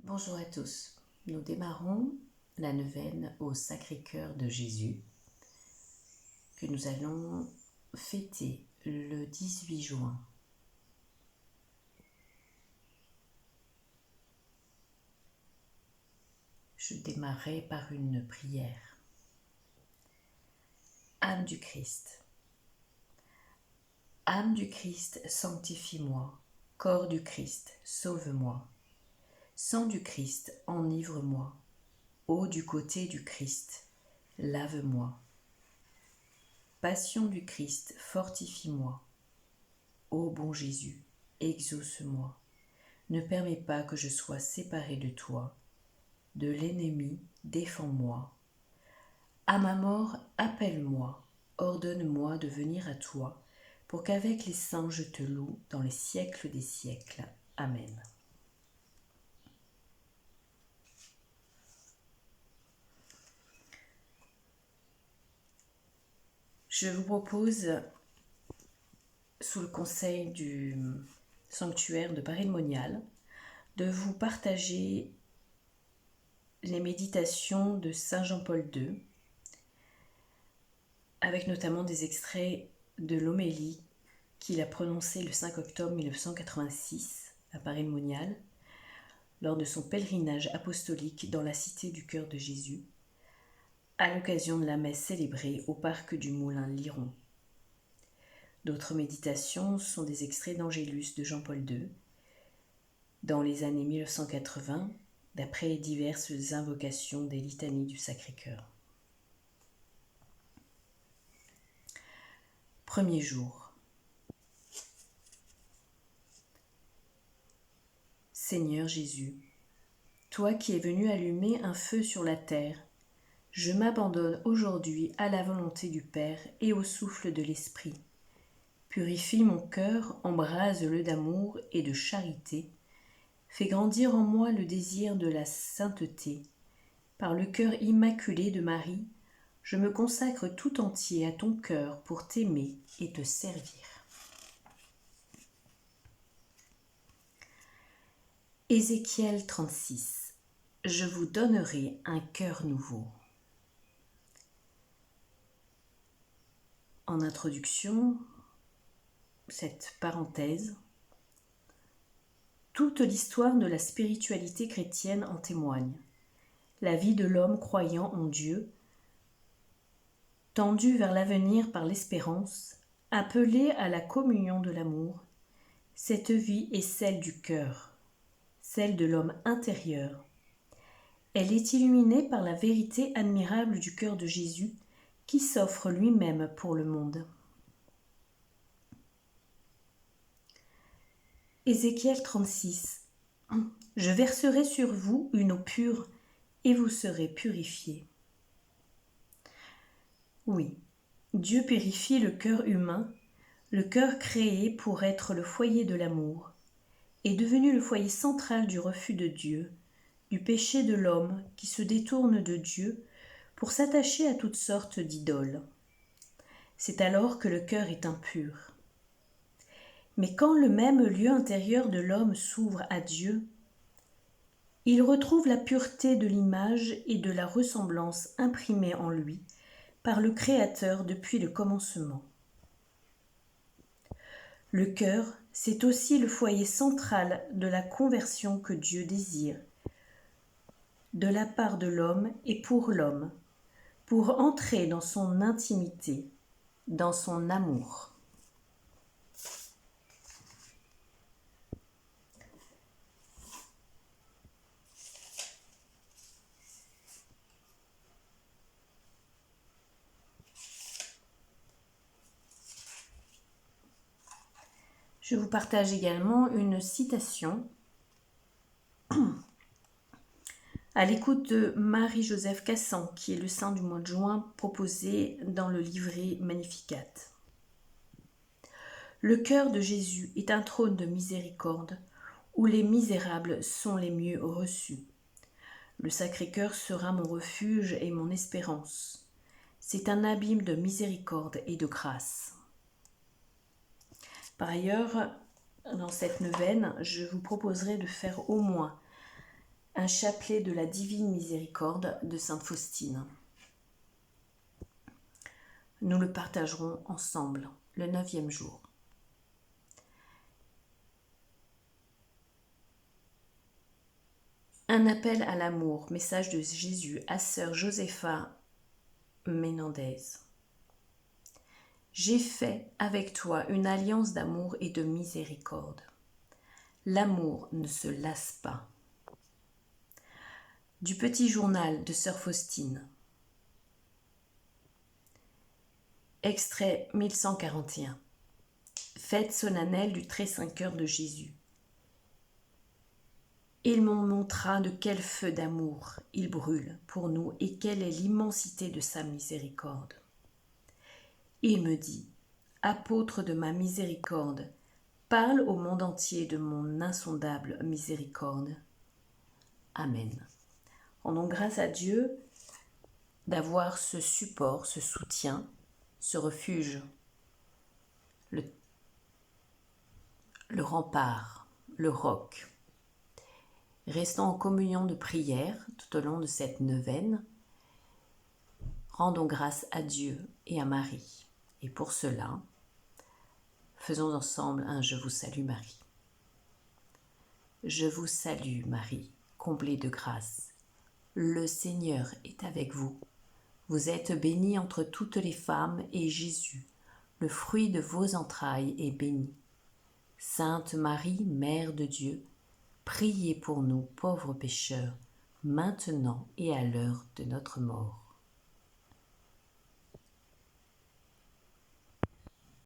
Bonjour à tous, nous démarrons la neuvaine au Sacré-Cœur de Jésus que nous allons fêter le 18 juin. Je démarrerai par une prière. Âme du Christ, âme du Christ, sanctifie-moi, corps du Christ, sauve-moi, sang du Christ, enivre-moi, eau du côté du Christ, lave-moi. Passion du Christ, fortifie-moi. Ô bon Jésus, exauce-moi. Ne permets pas que je sois séparé de toi. De l'ennemi, défends-moi. À ma mort, appelle-moi. Ordonne-moi de venir à toi, pour qu'avec les saints je te loue dans les siècles des siècles. Amen. Je vous propose, sous le conseil du sanctuaire de Paris-le-Monial, de vous partager les méditations de Saint Jean-Paul II, avec notamment des extraits de l'homélie qu'il a prononcée le 5 octobre 1986 à Paris-le-Monial, lors de son pèlerinage apostolique dans la Cité du Cœur de Jésus, à l'occasion de la messe célébrée au parc du Moulin Liron. D'autres méditations sont des extraits d'Angélus de Jean-Paul II, dans les années 1980, d'après diverses invocations des litanies du Sacré-Cœur. Premier jour. Seigneur Jésus, toi qui es venu allumer un feu sur la terre, je m'abandonne aujourd'hui à la volonté du Père et au souffle de l'Esprit. Purifie mon cœur, embrase-le d'amour et de charité. Fais grandir en moi le désir de la sainteté. Par le cœur immaculé de Marie, je me consacre tout entier à ton cœur pour t'aimer et te servir. Ézéchiel 36. Je vous donnerai un cœur nouveau. En introduction, cette parenthèse, toute l'histoire de la spiritualité chrétienne en témoigne. La vie de l'homme croyant en Dieu, tendu vers l'avenir par l'espérance, appelé à la communion de l'amour, cette vie est celle du cœur, celle de l'homme intérieur. Elle est illuminée par la vérité admirable du cœur de Jésus qui s'offre lui-même pour le monde. Ézéchiel 36. Je verserai sur vous une eau pure et vous serez purifiés. Oui, Dieu purifie le cœur humain, le cœur créé pour être le foyer de l'amour, est devenu le foyer central du refus de Dieu, du péché de l'homme qui se détourne de Dieu pour s'attacher à toutes sortes d'idoles. C'est alors que le cœur est impur. Mais quand le même lieu intérieur de l'homme s'ouvre à Dieu, il retrouve la pureté de l'image et de la ressemblance imprimée en lui par le Créateur depuis le commencement. Le cœur, c'est aussi le foyer central de la conversion que Dieu désire, de la part de l'homme et pour l'homme, pour entrer dans son intimité, dans son amour. Je vous partage également une citation à l'écoute de Marie-Joseph Cassan, qui est le saint du mois de juin proposé dans le livret Magnificat. Le cœur de Jésus est un trône de miséricorde où les misérables sont les mieux reçus. Le Sacré-Cœur sera mon refuge et mon espérance. C'est un abîme de miséricorde et de grâce. Par ailleurs, dans cette neuvaine, je vous proposerai de faire au moins un chapelet de la divine miséricorde de sainte Faustine. Nous le partagerons ensemble le 9e jour. Un appel à l'amour, message de Jésus à sœur Josépha Ménendez. J'ai fait avec toi une alliance d'amour et de miséricorde. L'amour ne se lasse pas. Du petit journal de sœur Faustine. Extrait 1141. Fête solennelle du très saint cœur de Jésus. Il m'en montra de quel feu d'amour il brûle pour nous et quelle est l'immensité de sa miséricorde. Il me dit, apôtre de ma miséricorde, parle au monde entier de mon insondable miséricorde. Amen. Rendons grâce à Dieu d'avoir ce support, ce soutien, ce refuge, le rempart, le roc. Restons en communion de prière tout au long de cette neuvaine. Rendons grâce à Dieu et à Marie. Et pour cela, faisons ensemble un Je vous salue Marie. Je vous salue Marie, comblée de grâce. Le Seigneur est avec vous. Vous êtes bénie entre toutes les femmes et Jésus, le fruit de vos entrailles, est béni. Sainte Marie, Mère de Dieu, priez pour nous pauvres pécheurs, maintenant et à l'heure de notre mort.